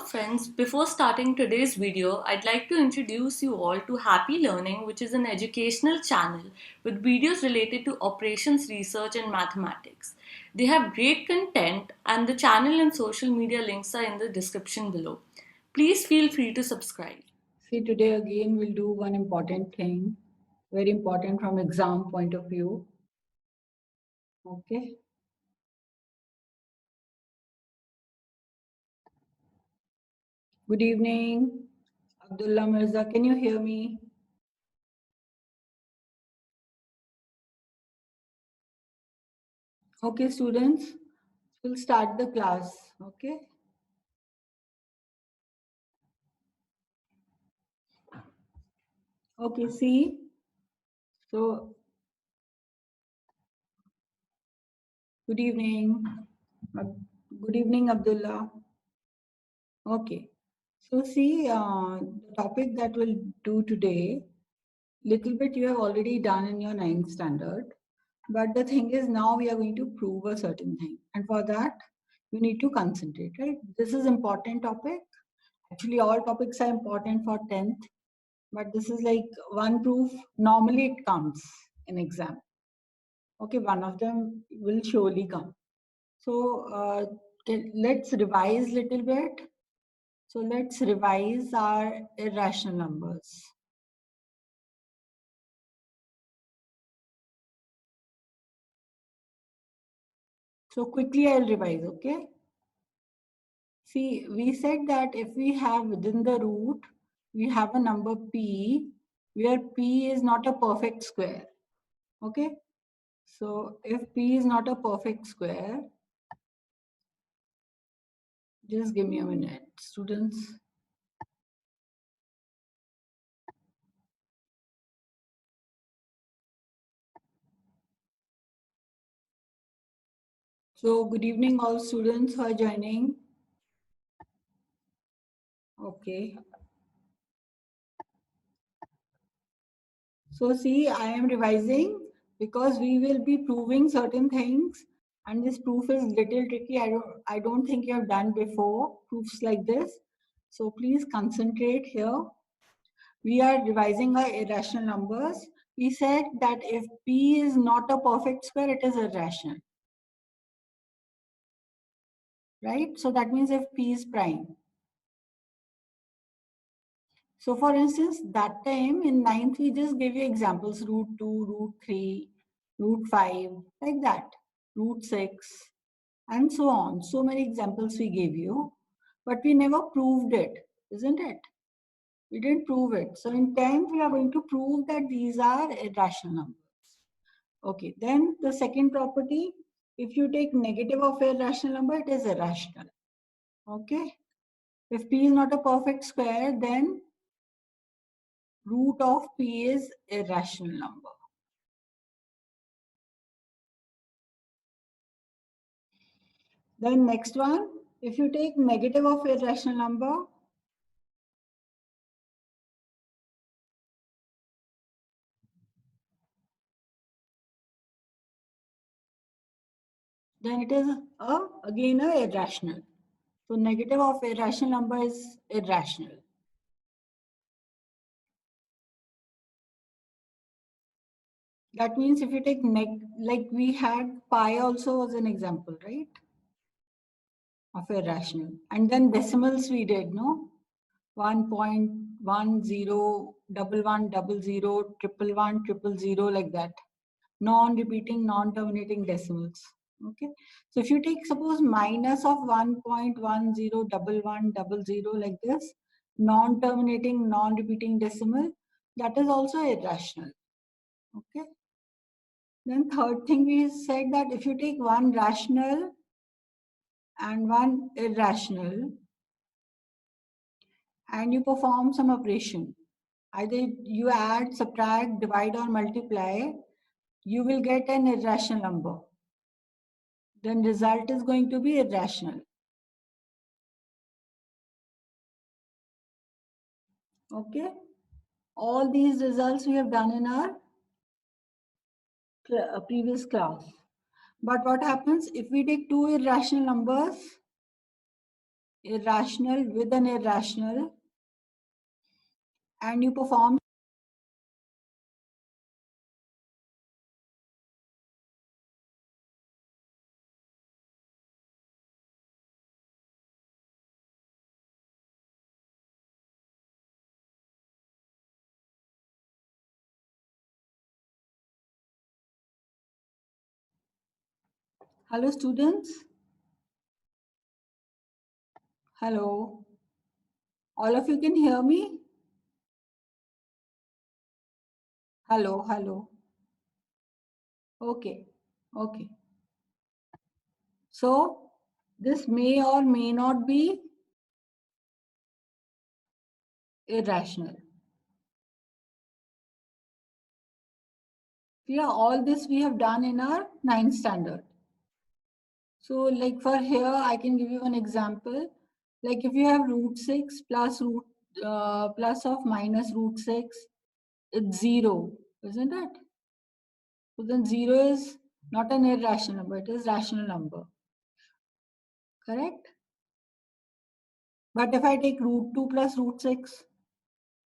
friends, before starting today's video, I'd like to introduce you all to Happy Learning, which is an educational channel with videos related to operations research and mathematics. They have great content and the channel and social media links are in the description below. Please feel free to subscribe. See, today again we'll do one important thing, very important from exam point of view. Okay. Good evening, Abdullah Mirza. Can you hear me? Okay, students, we'll start the class. Okay. Okay, see. So, good evening. Good evening, Abdullah. Okay. So, see, the topic that we'll do today, little bit you have already done in your 9th standard. But the thing is, now we are going to prove a certain thing. And for that, you need to concentrate, right? This is important topic. Actually, all topics are important for 10th. But this is like one proof. Normally, it comes in exam. Okay, one of them will surely come. So let's revise little bit. So let's revise our irrational numbers. So quickly I'll revise, okay? See, we said that if we have within the root, we have a number p, where p is not a perfect square, okay? So if p is not a perfect square, just give me a minute, students. So good evening all students who are joining. Okay. So see, I am revising because we will be proving certain things, and this proof is little tricky. I don't think you have done before proofs like this. So please concentrate here. We are revising our irrational numbers. We said that if P is not a perfect square, it is irrational. Right? So that means if P is prime. So for instance, that time in 9th, we just gave you examples, root 2, root 3, root 5, like that, root 6, and so on. So many examples we gave you, but we never proved it, isn't it? We didn't prove it. So in 10th, we are going to prove that these are irrational numbers. Okay, then the second property, if you take negative of a rational number, it is irrational. Okay, if P is not a perfect square, then root of P is a rational number. Then next one, if you take negative of a rational number, then it is again a irrational. So negative of a rational number is irrational. That means if you take like we had pi also as an example, right? Of a rational. And then decimals we did, no? 1.10, 1100, 11100, like that. Non-repeating, non-terminating decimals. Okay. So if you take suppose minus of 1.101100 like this, non-terminating, non-repeating decimal, that is also irrational. Okay. Then third thing we said that if you take one rational and one irrational and you perform some operation, either you add, subtract, divide or multiply, you will get an irrational number. Then result is going to be irrational. Okay. All these results we have done in our previous class. But what happens if we take two irrational numbers irrational with an irrational, and you perform. Hello, students. Hello. All of you can hear me? Hello, hello. Okay, okay. So this may or may not be irrational. Yeah, all this we have done in our ninth standard. So like for here, I can give you an example. Like if you have root 6 plus plus of minus root 6, it's 0, isn't it? So then 0 is not an irrational number, it is rational number. Correct? But if I take root 2 plus root 6,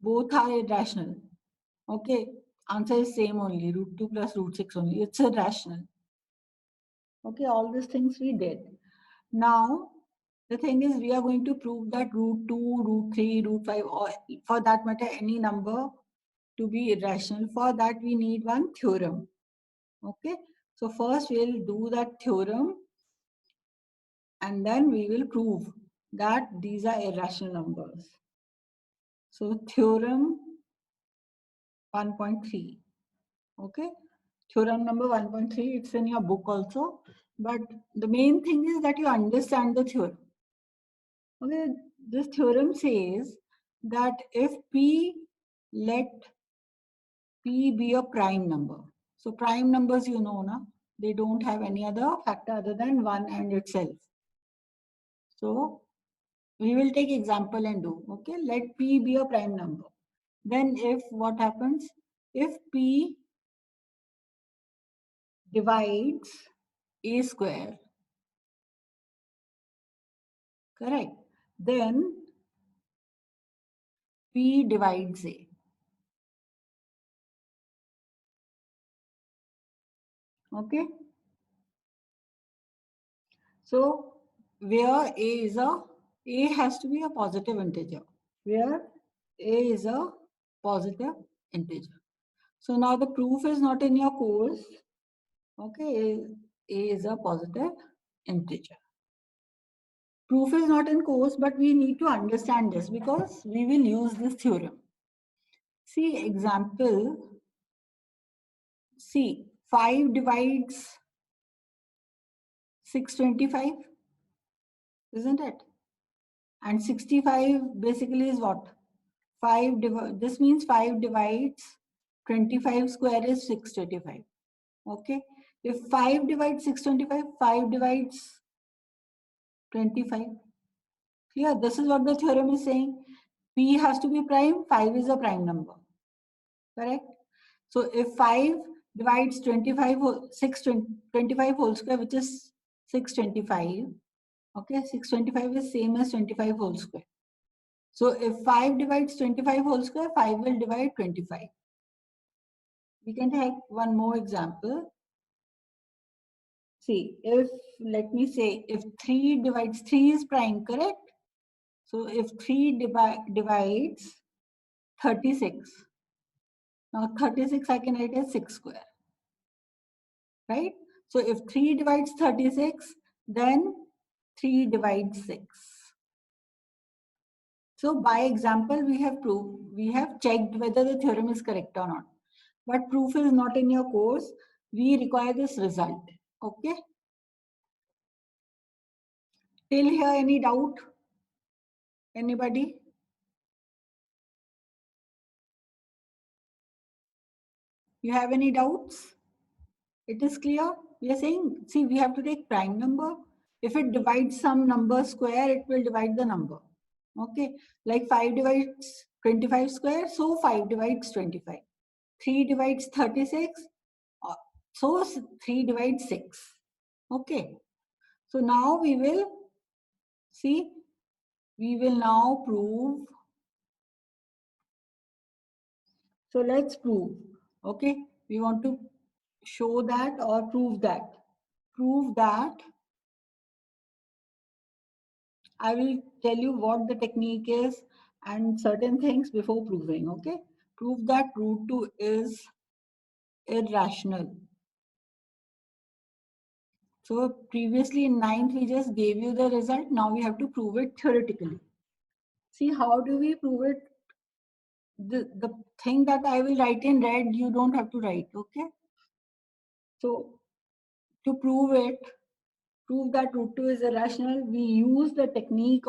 both are irrational. Okay, answer is same only, root 2 plus root 6 only. It's irrational. Okay, all these things we did. Now, the thing is we are going to prove that root 2, root 3, root 5, or for that matter, any number to be irrational. For that, we need one theorem. Okay, so first we'll do that theorem and then we will prove that these are irrational numbers. So theorem 1.3. Okay, theorem number 1.3, it's in your book also. But the main thing is that you understand the theorem. Okay, this theorem says that if P, let P be a prime number. So prime numbers, you know, na, they don't have any other factor other than 1 and itself. So we will take example and do, okay, let P be a prime number. Then if what happens, if P divides A square, correct, then P divides A. Okay. So where A has to be a positive integer. Where A is a positive integer. So now the proof is not in your course. Okay, A is a positive integer. Proof is not in course, but we need to understand this because we will use this theorem. See example, see 5 divides 625, isn't it? And 65 basically is what? 5 this means 5 divides 25 square is 625. Okay. If 5 divides 625, 5 divides 25. Clear? This is what the theorem is saying. P has to be prime, 5 is a prime number. Correct? So if 5 divides 25 25 whole square, which is 625. Okay, 625 is same as 25 whole square. So if 5 divides 25 whole square, 5 will divide 25. We can take one more example. See, if, let me say, if 3 divides 3 is prime, correct? So if 3 divides 36, now 36 I can write as 6 square, right? So if 3 divides 36, then 3 divides 6. So by example, we have proved, we have checked whether the theorem is correct or not. But proof is not in your course. We require this result. Okay. Till here, any doubt? Anybody? You have any doubts? It is clear. We are saying, see, we have to take prime number. If it divides some number square, it will divide the number. Okay. Like 5 divides 25 square, so 5 divides 25. 3 divides 36, so 3 divides 6. Okay. So now we will see we will now prove. So let's prove. Okay, we want to show that or prove that. Prove that. I will tell you what the technique is and certain things before proving. Okay, prove that root 2 is irrational. So previously in ninth we just gave you the result. Now we have to prove it theoretically. See, how do we prove it? The thing that I will write in red, you don't have to write. Okay. So to prove it, prove that root 2 is irrational, we use the technique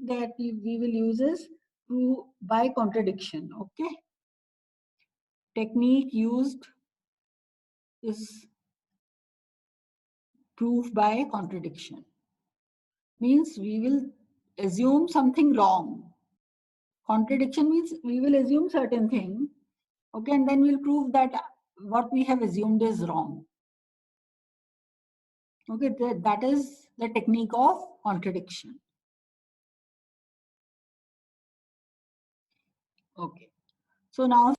that we will use is prove by contradiction. Okay. Technique used is proof by contradiction. Means we will assume something wrong. Contradiction means we will assume certain thing, okay, and then we'll prove that what we have assumed is wrong. Okay, that is the technique of contradiction. Okay, so now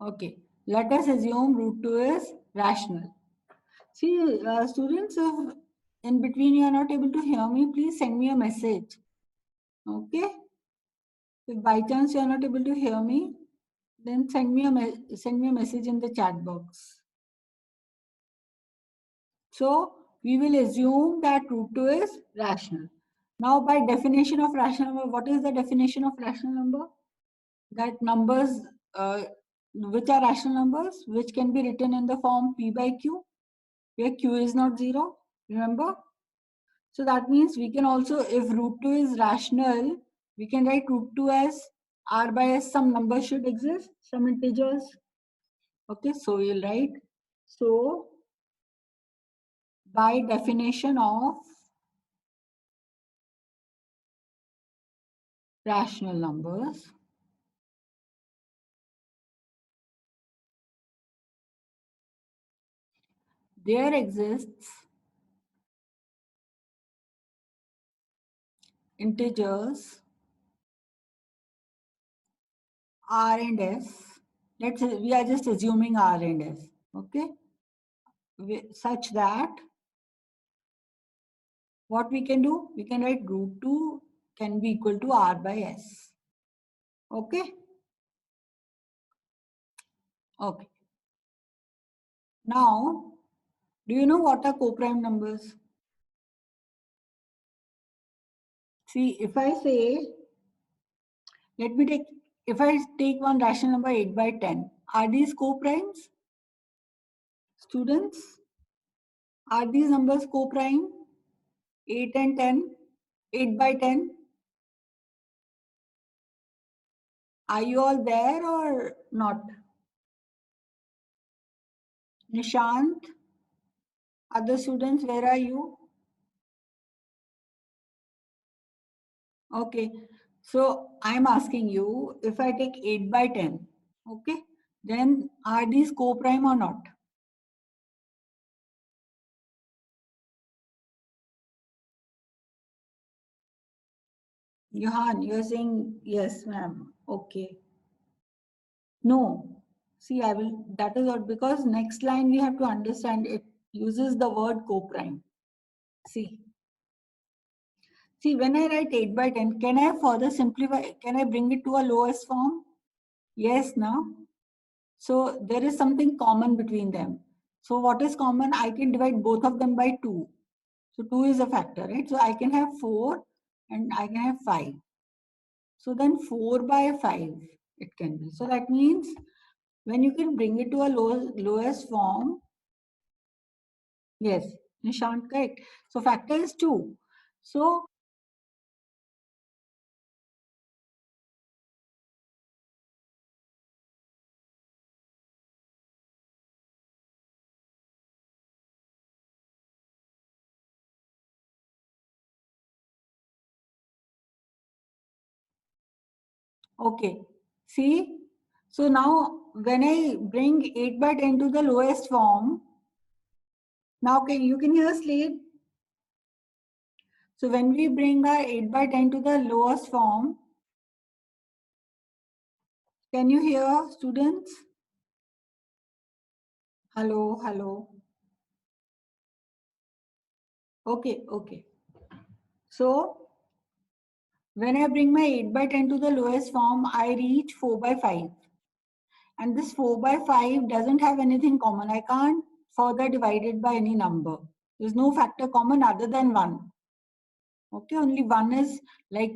okay, let us assume root 2 is rational. See, students, if in between you are not able to hear me, please send me a message. Okay, if by chance you are not able to hear me, then send me a message in the chat box. So we will assume that root 2 is rational. Now by definition of rational number, what is the definition of rational number? That numbers which are rational numbers, which can be written in the form p by q, where q is not 0, remember? So that means we can also, if root 2 is rational, we can write root 2 as r by s, some number should exist, some integers. Okay, so we'll write, so by definition of rational numbers, there exists integers r and s. We are just assuming r and s, okay? Such that what we can do, we can write root 2 can be equal to r by s. Okay? Okay. Now, do you know what are coprime numbers? See, if I say, if I take one rational number 8 by 10, are these coprimes? Students, are these numbers coprime? 8 and 10, 8 by 10? Are you all there or not? Nishant, other students, where are you? Okay, so I'm asking you, if I take 8 by 10, okay, then are these coprime or not? Johan, you're saying yes, ma'am. Okay. No. See, I will, that is what, because next line we have to understand it uses the word coprime. See. See, when I write 8 by 10, can I further simplify, can I bring it to a lowest form? Yes, now. So there is something common between them. So what is common? I can divide both of them by 2. So 2 is a factor, right? So I can have 4 and I can have 5. So then 4 by 5 it can be. So that means when you can bring it to a lowest form, yes, Nishant, correct. So factor is 2. So Okay, see, so now when I bring 8 by 10 to the lowest form, now you can hear Slade. So when we bring our 8 by 10 to the lowest form, can you hear, students? Hello, hello. Okay, okay. So when I bring my 8 by 10 to the lowest form, I reach 4 by 5. And this 4 by 5 doesn't have anything common. I can't further divide it by any number. There's no factor common other than 1. Okay, only 1 is like,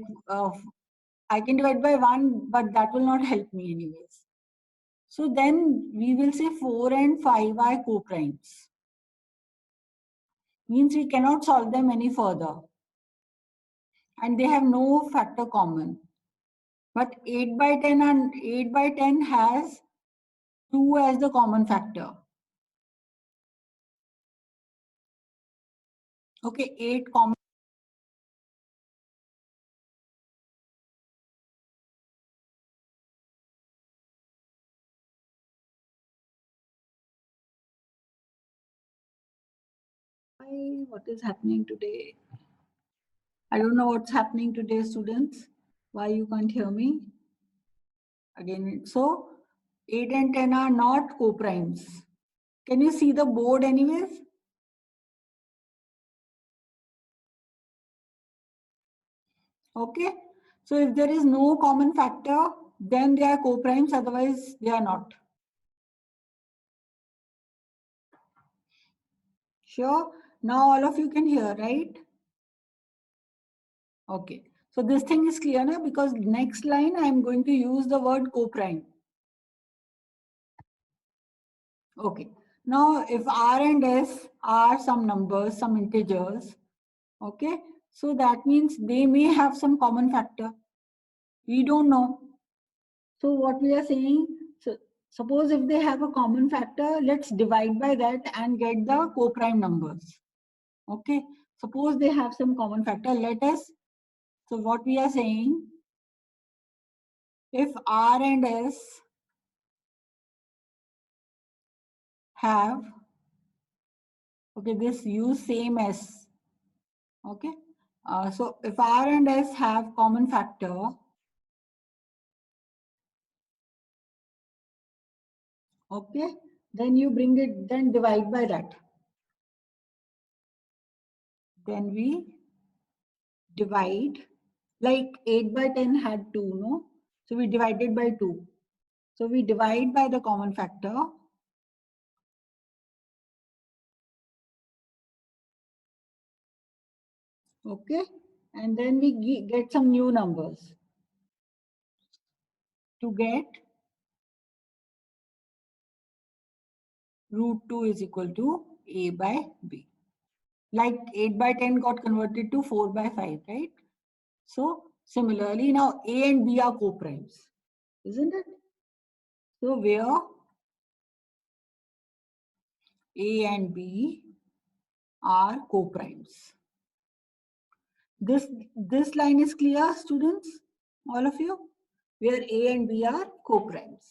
I can divide by 1, but that will not help me anyways. So then we will say 4 and 5 are co-primes. Means we cannot solve them any further. And they have no factor common. But 8 by 10 and 8 by 10 has 2 as the common factor. Okay, 8 common. What is happening today? I don't know what's happening today, students. Why you can't hear me? Again, so 8 and 10 are not co-primes. Can you see the board anyways? Okay. So if there is no common factor, then they are co-primes, otherwise they are not. Sure. Now all of you can hear, right? Okay. So this thing is clear now, because next line I am going to use the word co-prime. Okay. Now if R and S are some numbers, some integers, okay, so that means they may have some common factor. We don't know. So what we are saying, so suppose if they have a common factor, let's divide by that and get the co-prime numbers. Okay. Suppose they have some common factor. Let us, so what we are saying, if R and S have, okay, this use same S. Okay. So if R and S have common factor, okay, then you bring it, then divide by that. Then we divide, like 8 by 10 had 2, no? So we divided by 2. So we divide by the common factor. Okay. And then we get some new numbers. To get root 2 is equal to A by B. Like 8 by 10 got converted to 4 by 5, right? So similarly, now A and B are co-primes, isn't it? So where A and B are co-primes. This line is clear, students? All of you? Where A and B are co-primes.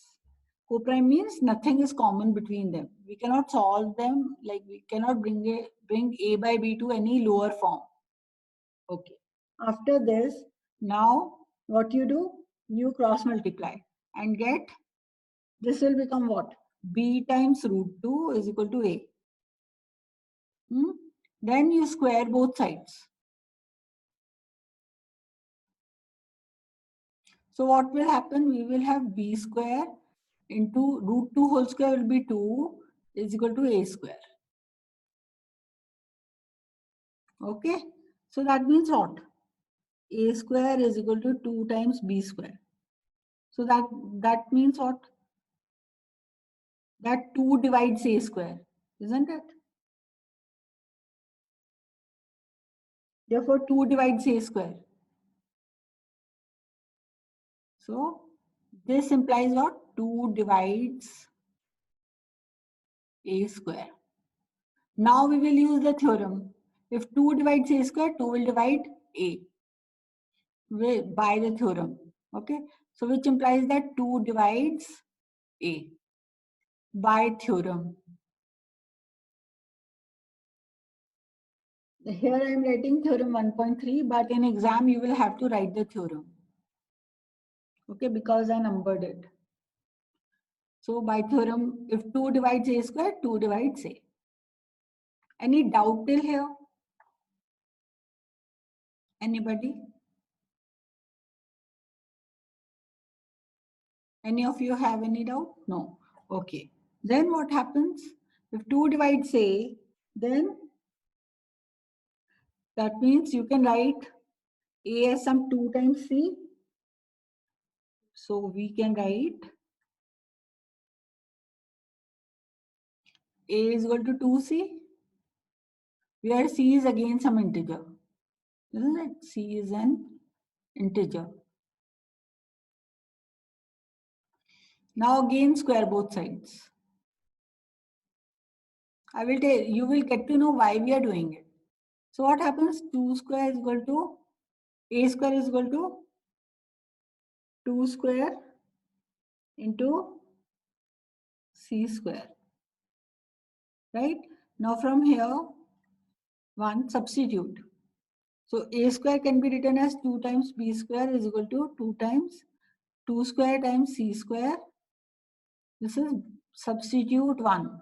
Co-prime means nothing is common between them. We cannot solve them, like we cannot bring A by B to any lower form. Okay. After this, now what you do? You cross multiply and get, this will become what? B times root 2 is equal to A. Then you square both sides. So what will happen? We will have B square into root 2 whole square will be 2 is equal to A square. Okay. So that means what? A square is equal to 2 times B square. So that means what? That 2 divides A square, isn't it? Therefore, 2 divides A square. So this implies what? 2 divides A square. Now we will use the theorem. If 2 divides A square, 2 will divide A by the theorem. Okay. So which implies that 2 divides A by theorem. Here I am writing theorem 1.3, but in exam you will have to write the theorem. Okay, because I numbered it. So by theorem, if 2 divides A square, 2 divides A. Any doubt till here? Anybody? Any of you have any doubt? No. Okay. Then what happens? If 2 divides A, then that means you can write A as some 2 times C. So we can write A is equal to 2C, where C is again some integer. Isn't it? C is an integer. Now again square both sides. I will tell you will get to know why we are doing it. So what happens? 2 square is equal to A square is equal to 2 square into C square. Right? Now from here, one substitute. So A square can be written as 2 times B square is equal to 2 times 2 square times C square. This is substitute 1.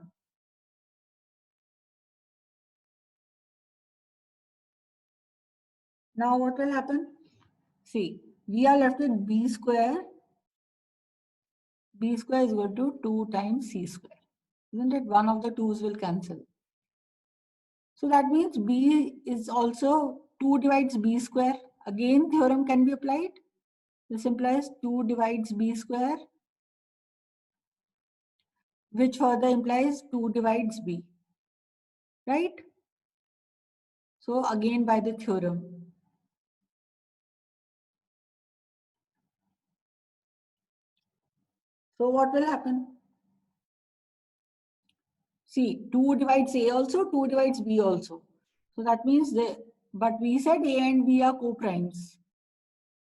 Now what will happen? See, we are left with B square. B square is equal to 2 times C square. Isn't it? One of the 2's will cancel. So that means B is also 2 divides B square. Again, theorem can be applied. This implies 2 divides B square, which further implies 2 divides B. Right? So again by the theorem. So what will happen? See, 2 divides A also, 2 divides B also. So that means but we said A and B are co-primes.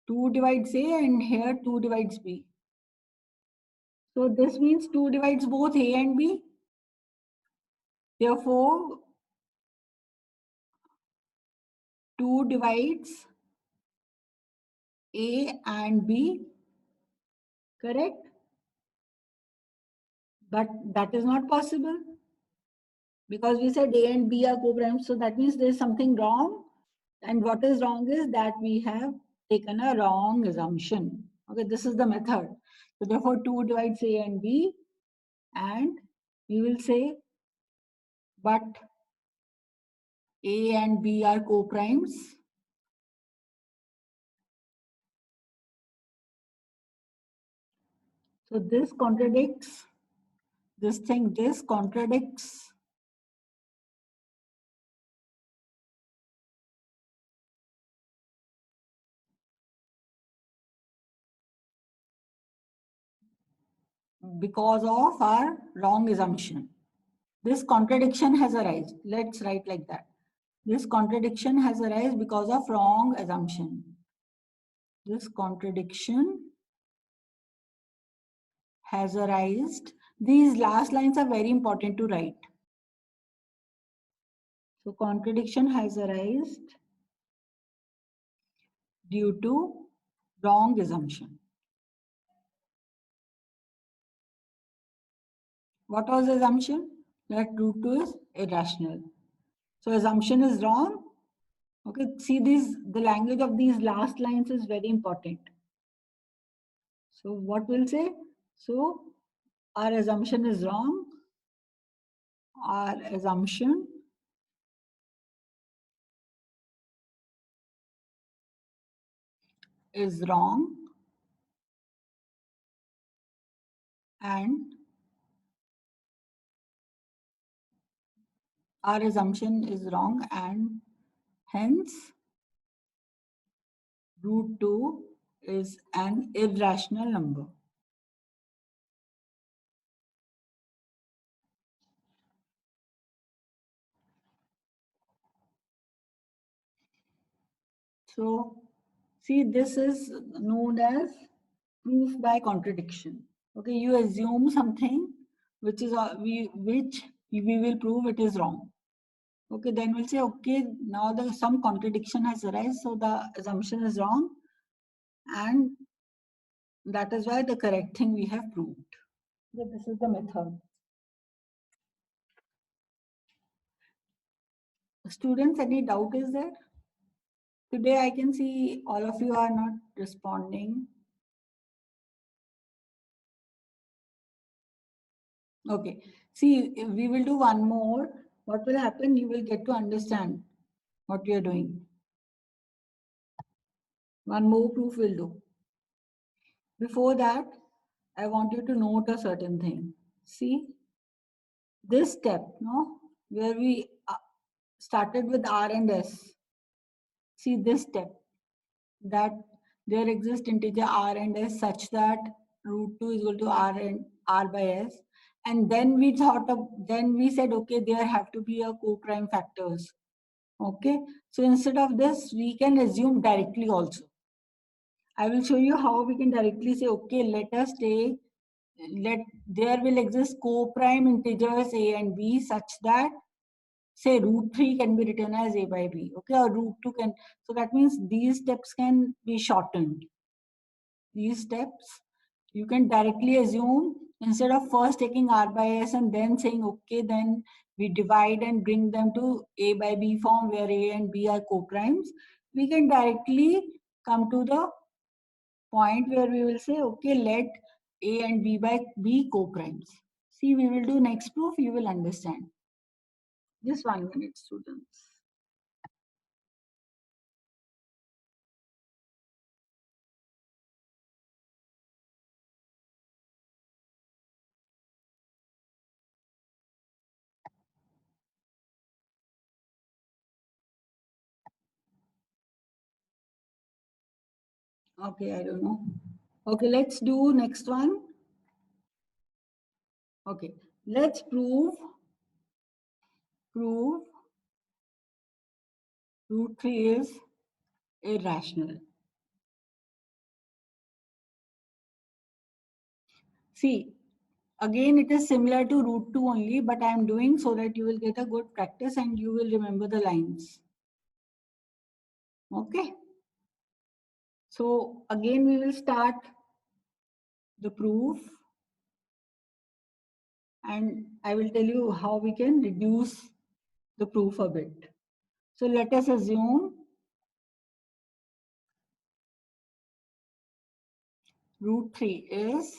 2 divides A and here 2 divides B. So this means 2 divides both A and B. Therefore, 2 divides A and B, correct? But that is not possible because we said A and B are co-primes. So that means there is something wrong. And what is wrong is that we have taken a wrong assumption. Okay, this is the method. So therefore, 2 divides A and B, and we will say, but A and B are co-primes. So this contradicts this thing, this contradicts because of our wrong assumption. This contradiction has arisen. Let's write like that. This contradiction has arisen because of wrong assumption. This contradiction has arisen. These last lines are very important to write. So contradiction has arisen due to wrong assumption. What was the assumption? That root 2 is irrational. So assumption is wrong. Okay, see the language of these last lines is very important. So what we'll say? So our assumption is wrong. Our assumption is wrong, and our assumption is wrong, and hence root 2 is an irrational number. So see, this is known as proof by contradiction. Okay, you assume something which is which we will prove it is wrong. Okay, then we'll say, okay, now some contradiction has arisen, so the assumption is wrong, and that is why the correct thing we have proved. So this is the method. Students, any doubt is there? Today I can see all of you are not responding. Okay, see, we will do one more. What will happen? You will get to understand what we are doing. One more proof will do. Before that, I want you to note a certain thing. See, this step, no, where we started with R and S. See this step, that there exists integer R and S such that root 2 is equal to R by S. And then we said, okay, there have to be a co-prime factors. Okay, so instead of this, we can assume directly also. I will show you how we can directly say, okay, there will exist co-prime integers A and B such that, say, root 3 can be written as A by B, okay, or root 2 can, so that means these steps can be shortened. These steps, you can directly assume, instead of first taking R by S and then saying, okay, then we divide and bring them to A by B form where A and B are co-primes, we can directly come to the point where we will say, okay, let A and B by B co-primes. See, we will do next proof, you will understand. Just 1 minute, students. Okay, I don't know. Okay, let's do next one. Okay, let's prove root 3 is irrational. See, again, it is similar to root 2 only, but I am doing so that you will get a good practice and you will remember the lines. Okay. So again, we will start the proof and I will tell you how we can reduce the proof a bit. So let us assume root 3 is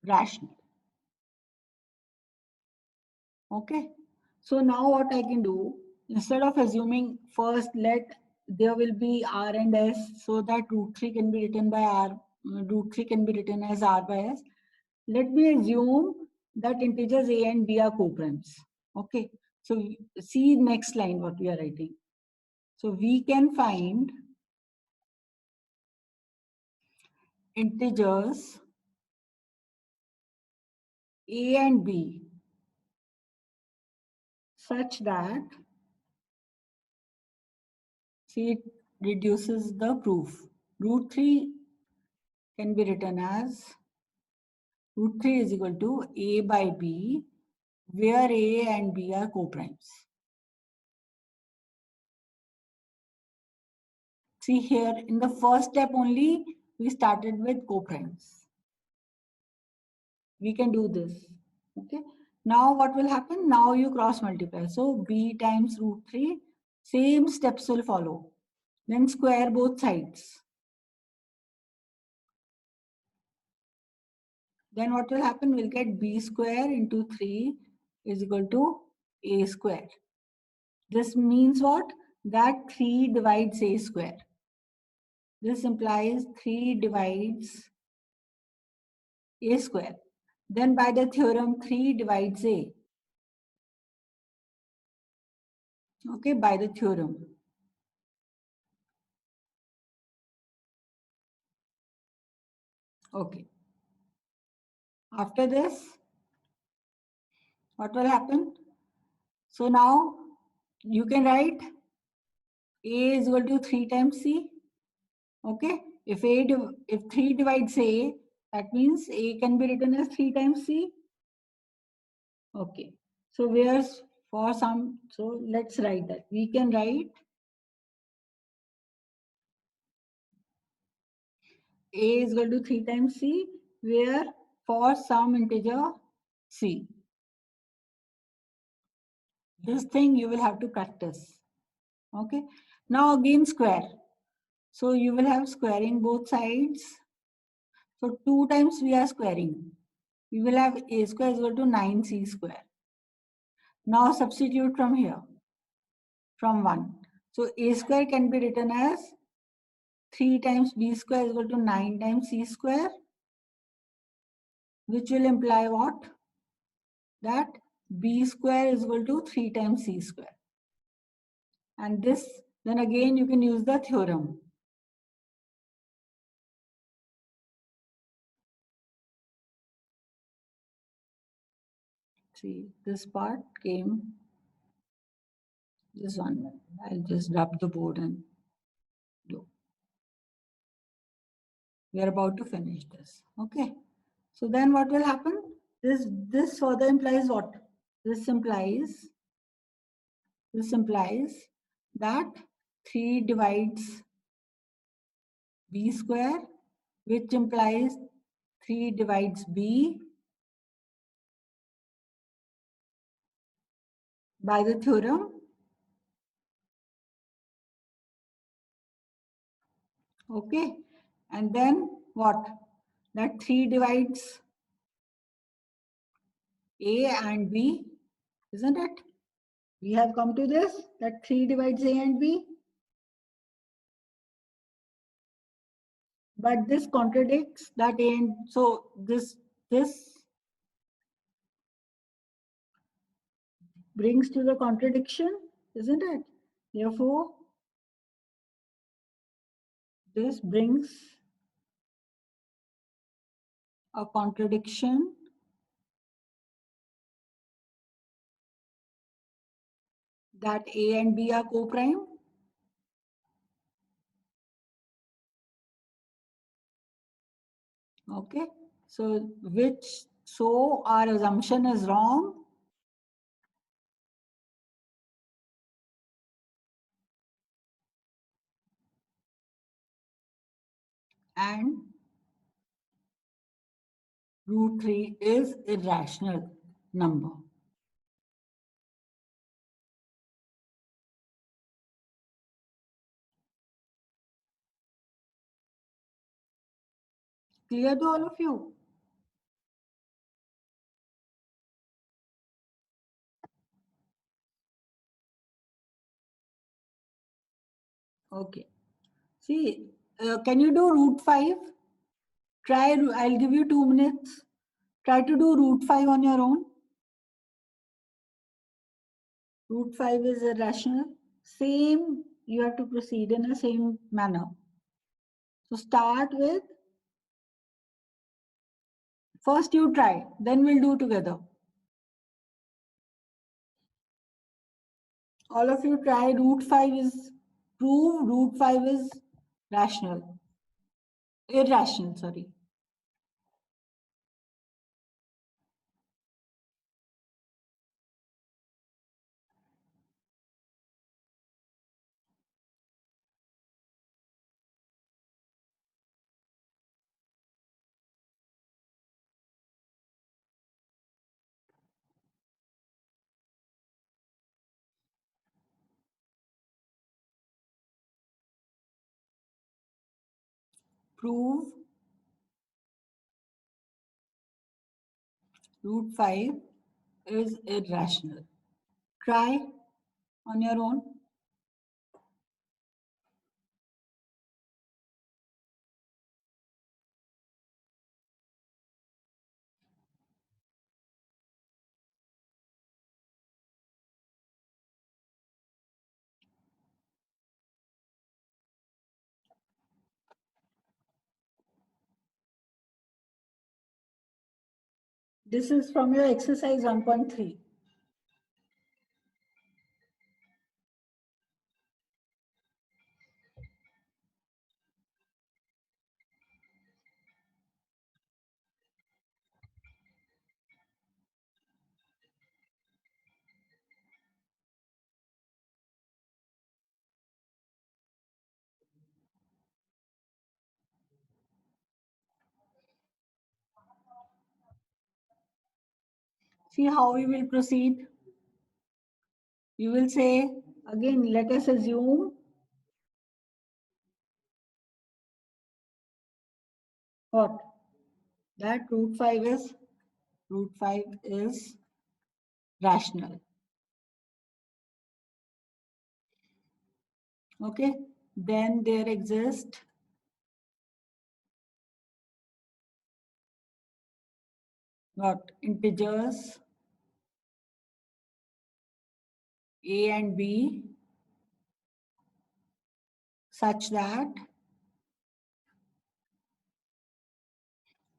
rational. Okay. So now what I can do, instead of assuming first there will be R and S so that root 3 can be written by R, root 3 can be written as R by S. Let me assume that integers A and B are co-primes. Okay. So see next line what we are writing. So we can find integers A and B such that, see, it reduces the proof. Root 3 can be written as root 3 is equal to A by B, where A and B are co-primes. See here, in the first step only, we started with co-primes. We can do this. Okay. Now what will happen? Now you cross multiply. So B times root 3, same steps will follow. Then square both sides. Then what will happen? We'll get B square into 3 is equal to A square. This means what? That 3 divides A square. This implies 3 divides A square. Then by the theorem, 3 divides A. Okay, by the theorem. Okay. After this, what will happen? So now you can write A is equal to 3 times C. Okay. If 3 divides A, that means A can be written as 3 times C. Okay. So where's for some, so let's write that. We can write A is equal to 3 times C, where for some integer C. This thing you will have to practice. Okay. Now again square. So you will have squaring both sides. So 2 times we are squaring. We will have A square is equal to 9C square. Now substitute from here, from 1. So A square can be written as 3 times B square is equal to 9 times C square, which will imply what? That B square is equal to 3 times C square. And this, then again you can use the theorem. See, this part came, this one. I'll just rub the board and do. We are about to finish this. Okay. So then what will happen? This further implies what? This implies that 3 divides B square, which implies 3 divides B by the theorem. Okay. And then what? That 3 divides A and B, isn't it? We have come to this, that 3 divides A and B. But this contradicts that A and, so this brings to the contradiction, isn't it? Therefore, this brings a contradiction that A and B are co-prime. Okay, so our assumption is wrong. And root 3 is irrational number. Clear to all of you? Okay. See, can you do root 5? Try, I'll give you 2 minutes. Try to do root 5 on your own. Root 5 is irrational. Same, you have to proceed in the same manner. So start with, first you try, then we'll do together. All of you try. Root 5 is prove, root 5 is rational. Irrational, sorry. Prove root 5 is irrational. Try on your own. This is from your exercise 1.3. See how we will proceed. You will say, again, let us assume what? That root 5 is rational. Okay, then there exist what? Integers a and b such that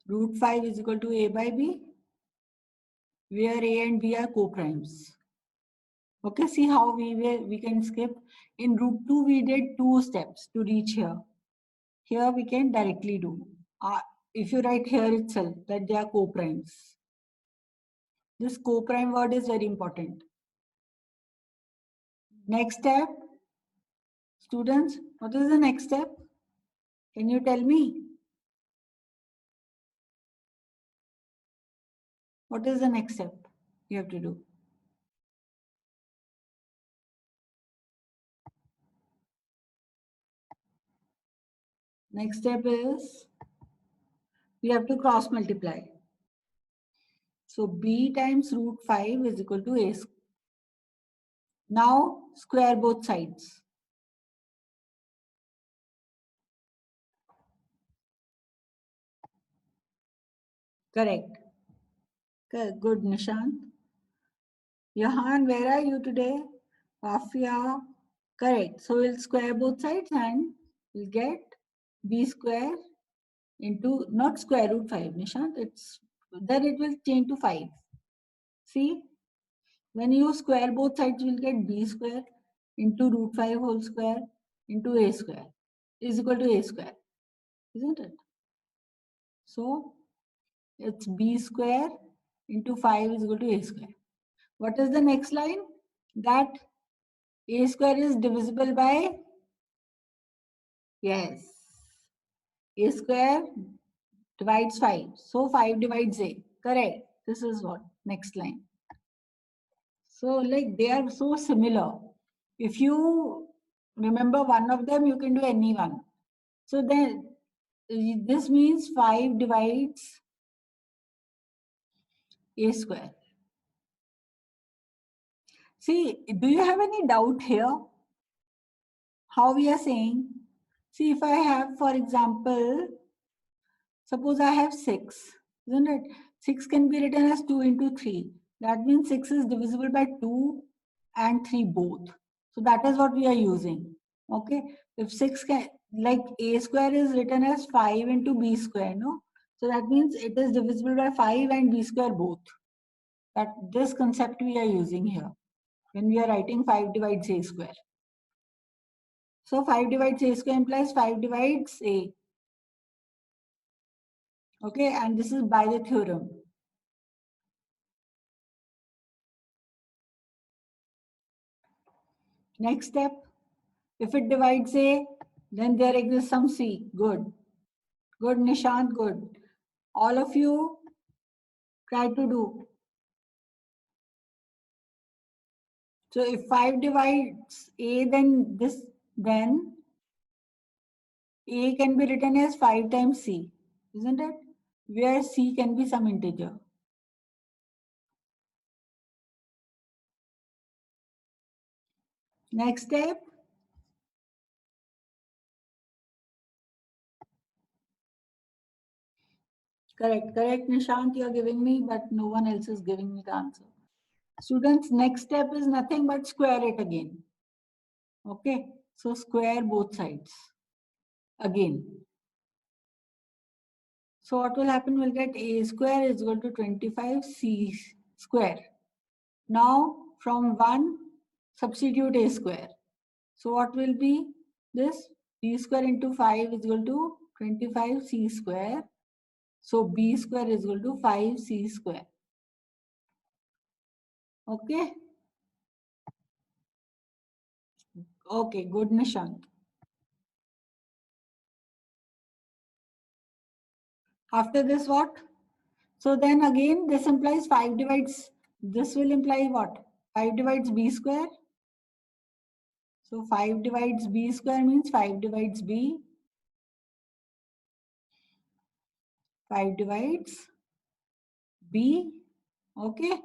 root 5 is equal to a by b, where a and b are co-primes. Okay, see how we can skip. In root 2, we did 2 steps to reach here. Here we can directly do. If you write here itself that they are co-primes. This co-prime word is very important. Next step, students, what is the next step? Can you tell me? What is the next step you have to do? Next step is we have to cross multiply. So b times root 5 is equal to a. Now square both sides. Correct. Good, Nishant. Yahan, where are you today? Afia. Correct. So we'll square both sides and we'll get b square into not square root 5, Nishant. It's then it will change to 5. See, when you square both sides, you'll get b square into root 5 whole square into a square is equal to a square, isn't it? So it's b square into 5 is equal to a square. What is the next line? That a square is divisible by, yes, a square divides 5. So 5 divides a. Correct. This is what? Next line. So like they are so similar. If you remember one of them, you can do any one. So then this means 5 divides a square. See, do you have any doubt here? How we are saying? See, if I have, for example, suppose I have 6, isn't it? 6 can be written as 2 into 3. That means 6 is divisible by 2 and 3 both. So that is what we are using. Okay. If 6 can, like a square is written as 5 into b square, no? So that means it is divisible by 5 and b square both. That this concept we are using here when we are writing 5 divides a square. So 5 divides a square implies 5 divides a. Okay, and this is by the theorem. Next step, if it divides a, then there exists some c. Good. Good, Nishant, good. All of you try to do. So if 5 divides a, then a can be written as 5 times c, isn't it? Where c can be some integer. Next step, correct, Nishant, you are giving me, but no one else is giving me the answer. Students, next step is nothing but square it again. Okay, so square both sides again. So what will happen? We'll get a square is equal to 25c square. Now from 1, substitute a square. So what will be this? B square into 5 is equal to 25c square. So b square is equal to 5c square. Okay. Okay, good, Nishant. After this, what? So then again, this implies 5 divides This will imply what? 5 divides b square. So 5 divides b square means 5 divides b. 5 divides b. Okay.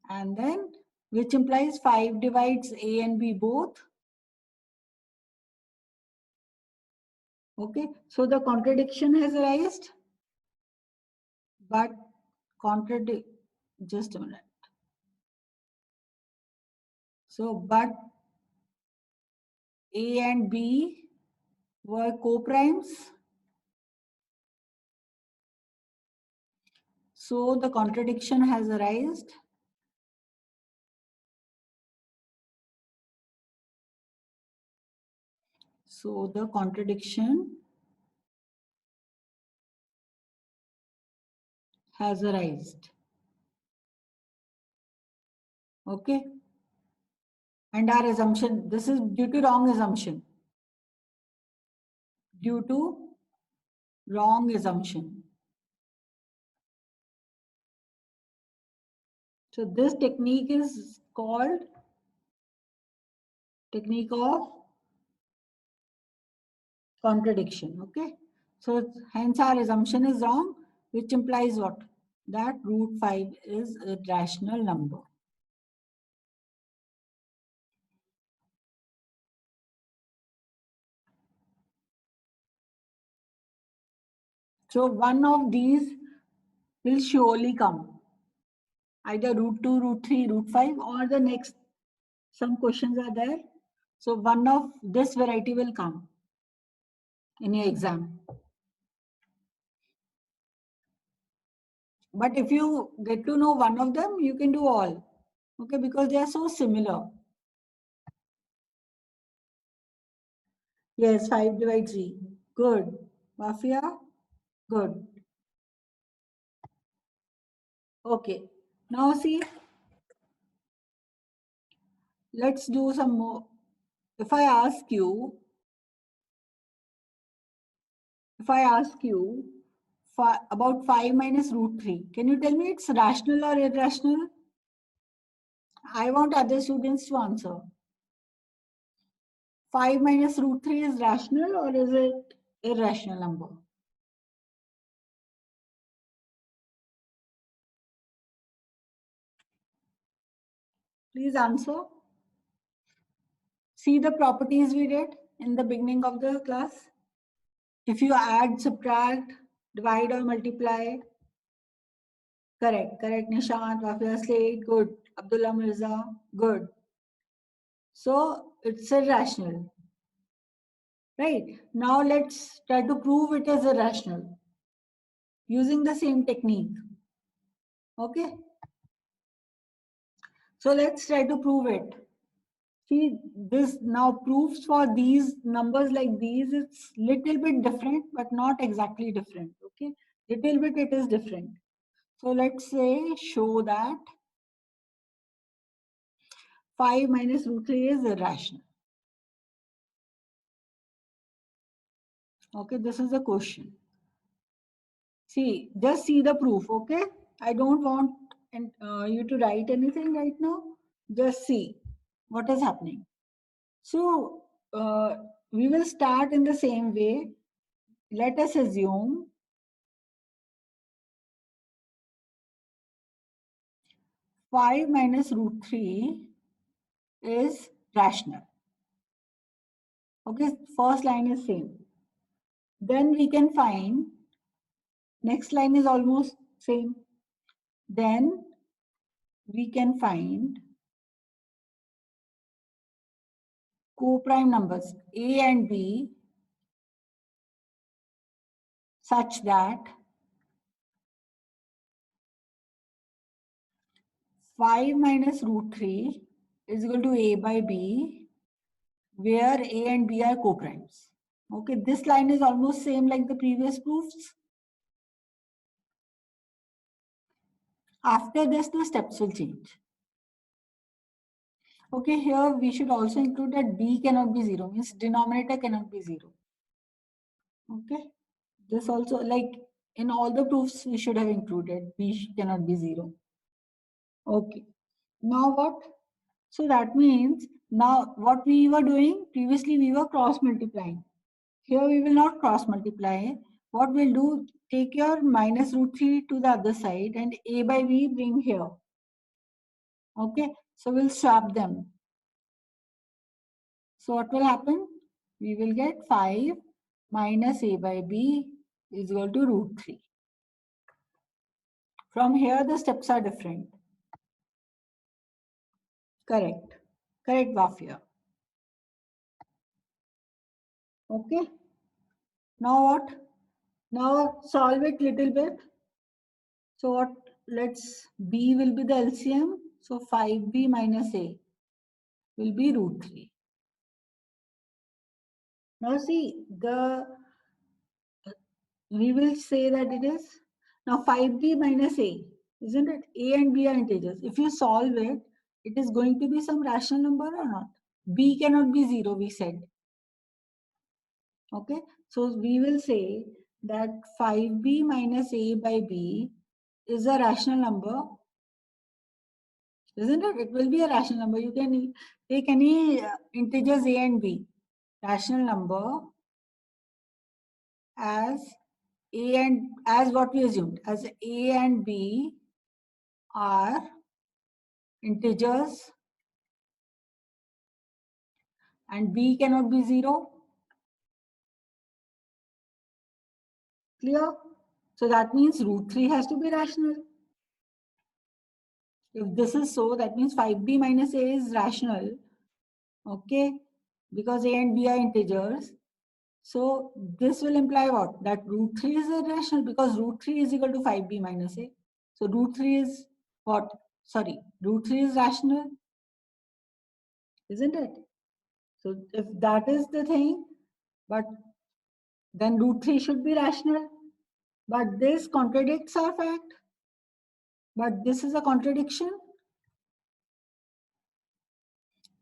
And then which implies 5 divides a and b both. Okay. So the contradiction has arisen. But just a minute. So but a and b were co-primes. So the contradiction has arisen. So the contradiction has arisen. Okay. And our assumption, this is due to wrong assumption. Due to wrong assumption. So this technique is called technique of contradiction. Okay. So hence our assumption is wrong, which implies what? That root 5 is a rational number. So one of these will surely come. Either root 2, root 3, root 5, or the next. Some questions are there. So one of this variety will come in your exam. But if you get to know one of them, you can do all. Okay, because they are so similar. Yes, 5 divides 3. Good. Mafia? Good. Okay. Now see, let's do some more. If I ask you about 5 minus root 3, can you tell me it's rational or irrational? I want other students to answer. 5 minus root 3 is rational or is it irrational number? Please answer. See the properties we did in the beginning of the class. If you add, subtract, divide or multiply. Correct. Nishant, Wafia Slate, good. Abdullah Mirza, good. So it's irrational. Right. Now let's try to prove it is irrational using the same technique. Okay. So let's try to prove it. See, this now proofs for these numbers like these, it's little bit different, but not exactly different. Okay. Little bit it is different. So let's say show that 5 minus root 3 is irrational. Okay, this is the question. See, just see the proof, okay? I don't want you to write anything right now. Just see what is happening. So, we will start in the same way. Let us assume 5 minus root 3 is rational. Okay, first line is same. Then we can find next line is almost same. Then we can find co-prime numbers A and B such that 5 minus root 3 is equal to A by B, where A and B are co-primes. Okay, this line is almost same like the previous proofs. After this, the steps will change. Okay, here we should also include that B cannot be 0, means denominator cannot be 0. Okay, this also, like in all the proofs we should have included B cannot be 0. Okay, Now what? So that means now what we were doing previously, we were cross multiplying. Here we will not cross multiply. What we'll do, take your minus root 3 to the other side and a by b bring here. Okay, so we'll swap them. So what will happen? We will get 5 minus a by b is equal to root 3. From here, the steps are different. Correct. Correct, Wafia. Okay. Now what? Now solve it little bit. So what? Let's b will be the LCM. So 5b minus a will be root 3. Now see, we will say that it is now 5b minus a, isn't it? A and b are integers. If you solve it, it is going to be some rational number or not? B cannot be 0, we said. Okay, so we will say that 5b minus a by b is a rational number, isn't it? It will be a rational number. You can take any integers a and b. Rational number as a and as what we assumed as a and b are integers and b cannot be 0. Clear? So that means root 3 has to be rational. If this is so, that means 5b minus a is rational. Okay, because a and b are integers. So this will imply what? That root 3 is irrational because root 3 is equal to 5b minus a. So root 3 is what? Sorry, root 3 is rational, isn't it? So if that is the thing, but then root 3 should be rational. But this contradicts our fact. But this is a contradiction.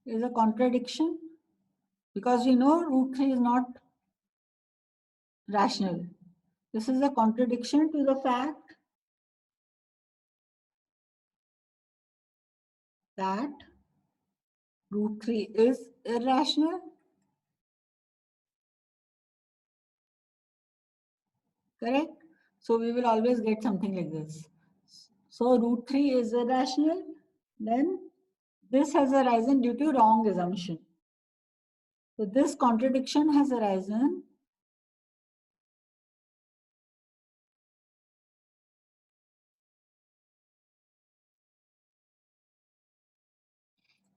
Is a contradiction because we know root 3 is not rational. This is a contradiction to the fact that root 3 is irrational. Correct? So we will always get something like this. So root 3 is irrational. Then this has arisen due to wrong assumption. So this contradiction has arisen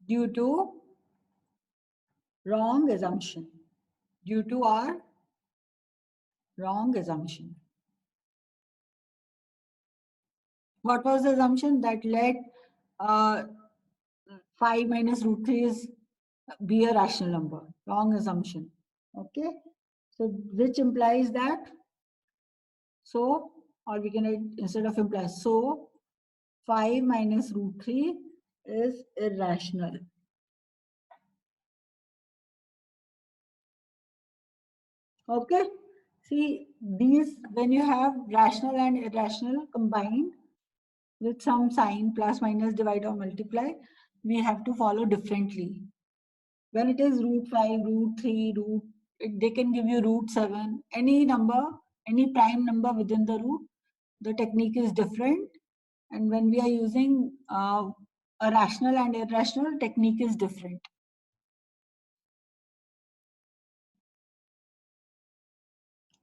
due to wrong assumption. Due to our wrong assumption. What was the assumption? That let uh, 5 minus root 3 is be a rational number. Wrong assumption. Okay. So which implies that. So, or we can write instead of implies. So 5 minus root 3 is irrational. Okay. See, these when you have rational and irrational combined with some sign plus minus divide or multiply, we have to follow differently. When it is root 5, root 3, they can give you root 7, any number, any prime number within the root, the technique is different. And when we are using a rational and irrational, technique is different.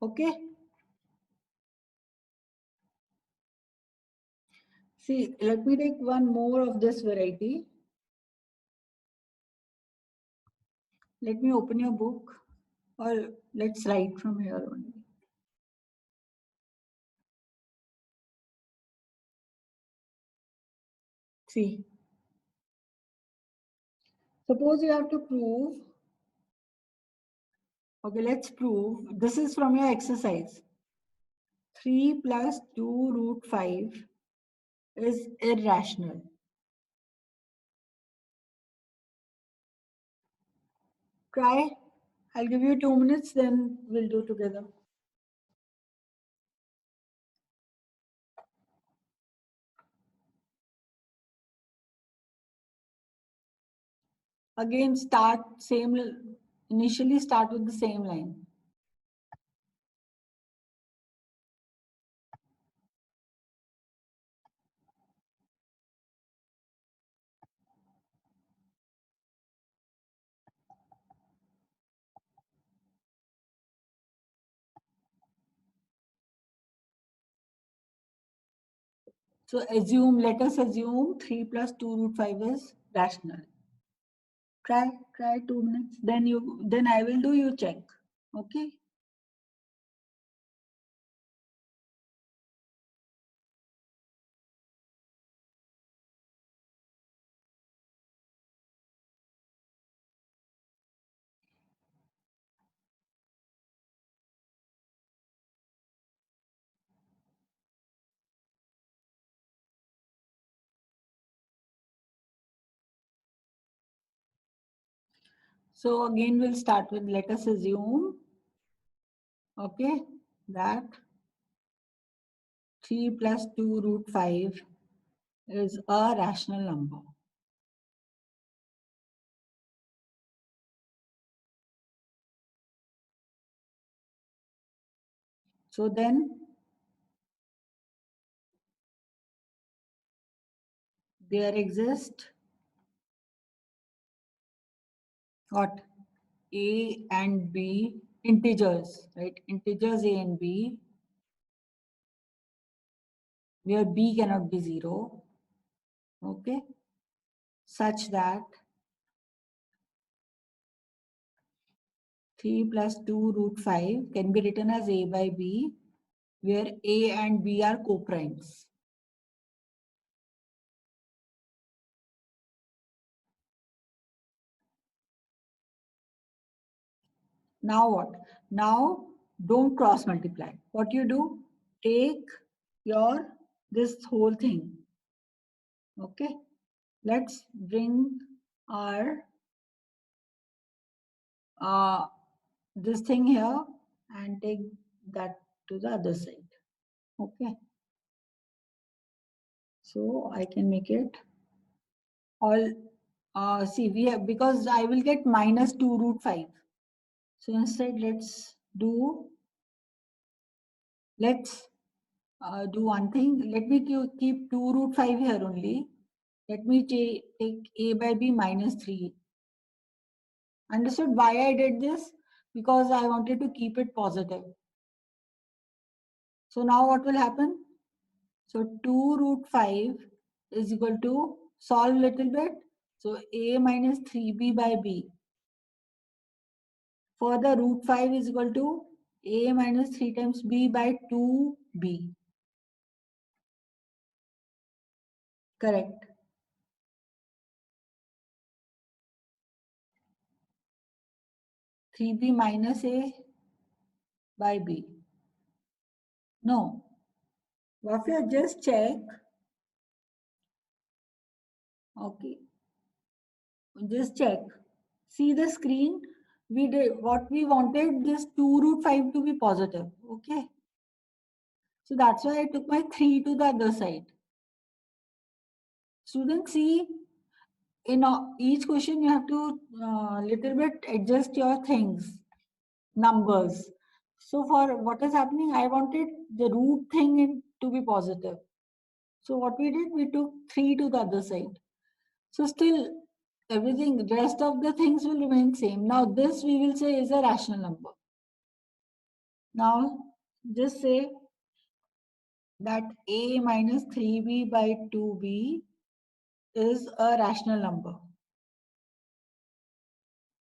Okay. See, let me take one more of this variety. Let me open your book, or let's write from here only. See, suppose you have to prove, okay, let's prove, this is from your exercise. 3 plus 2 root 5 is irrational. Try. I'll give you 2 minutes, then we'll do together. Again, initially start with the same line. So let us assume 3 plus 2 root 5 is rational. Try 2 minutes, then I will do, you check. Okay. So again, we'll start with, let us assume, okay, that 3 plus 2 root 5 is a rational number. So then there exist what? A and B integers, right? Integers A and B, where B cannot be 0, okay? Such that 3 plus 2 root 5 can be written as A by B, where A and B are co-primes. Now what? Now don't cross multiply. What you do? Take this whole thing. Okay. Let's bring our this thing here and take that to the other side. Okay. So I can make it all. See, we have, because I will get minus 2 root 5. So instead, let's do one thing. Let me keep 2 root 5 here only. Let me take A by B minus 3. Understood why I did this? Because I wanted to keep it positive. So now what will happen? So 2 root 5 is equal to, solve little bit. So A minus 3B by B. Further, root 5 is equal to A minus 3 times B by 2B. Correct. Three B minus A by B. No. Wafia, just check. Okay. Just check. See the screen. We did what we wanted, this 2 root 5 to be positive. Okay. So that's why I took my 3 to the other side. Students, see, in each question you have to little bit adjust your things, numbers. So for what is happening, I wanted the root thing to be positive. So what we did, we took 3 to the other side. So still everything, rest of the things will remain same. Now this we will say is a rational number. Now just say that A minus 3B by 2B is a rational number.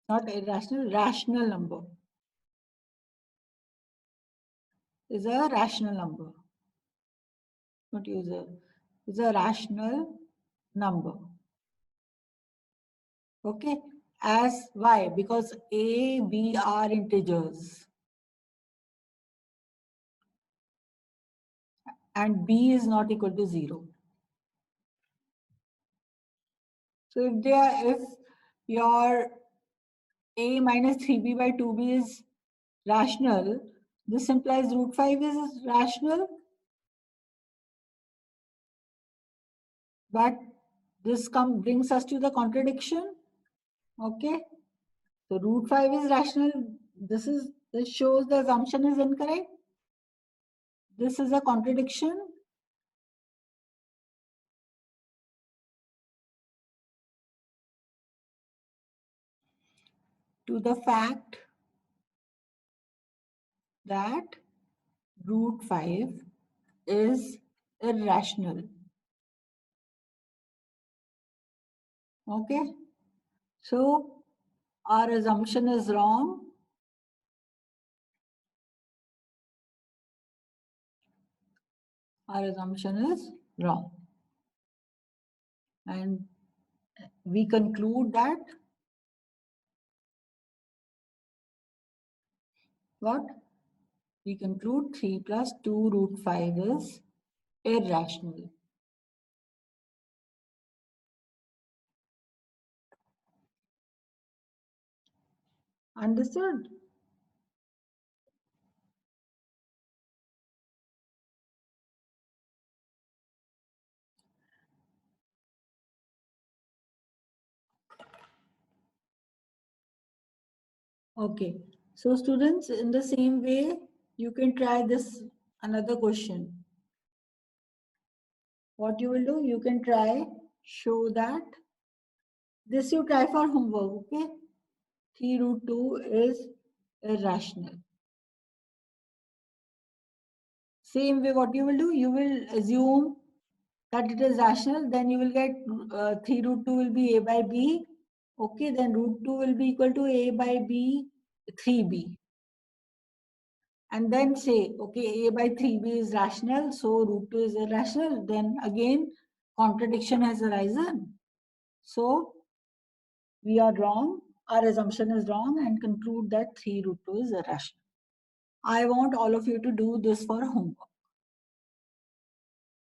Not irrational, rational number. Is a rational number. Not user. Is a rational number. Okay. As why? Because A, B are integers. And B is not equal to 0. So if your A minus 3B by 2B is rational, this implies root 5 is rational. But this brings us to the contradiction. Okay. So root 5 is rational. This shows the assumption is incorrect. This is a contradiction. To the fact that root 5 is irrational. Okay. So our assumption is wrong. Our assumption is wrong. And we conclude that what? We conclude 3 plus 2 root 5 is irrational. Understood? Okay. So students, in the same way, you can try this another question. What you will do, you can try show that this you try for homework, okay? 3 root 2 is irrational. Same way, what you will do, you will assume that it is rational, then you will get 3 root 2 will be a by b. Okay, then root 2 will be equal to a by b, 3b. And then say, okay, a by 3b is rational, so root 2 is irrational. Then again, contradiction has arisen. So we are wrong, our assumption is wrong, and conclude that 3 root 2 is irrational. I want all of you to do this for homework.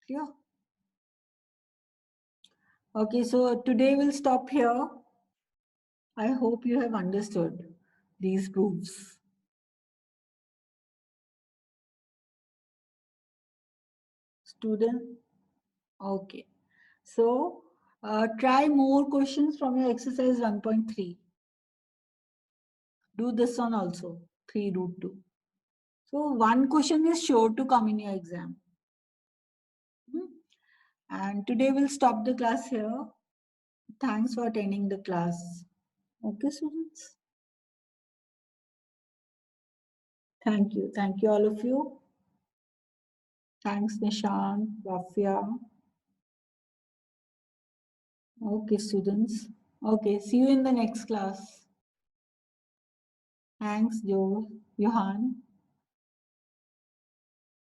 Clear? Okay, so today we'll stop here. I hope you have understood these proofs. Student, okay. So try more questions from your exercise 1.3. Do this one also, 3 root 2. So one question is sure to come in your exam. And today we'll stop the class here. Thanks for attending the class. Okay, students? Thank you. Thank you, all of you. Thanks, Nishant, Rafia. Okay, students. Okay, see you in the next class. Thanks, Joe, Johan.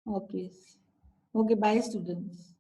Okay. Okay, bye, students.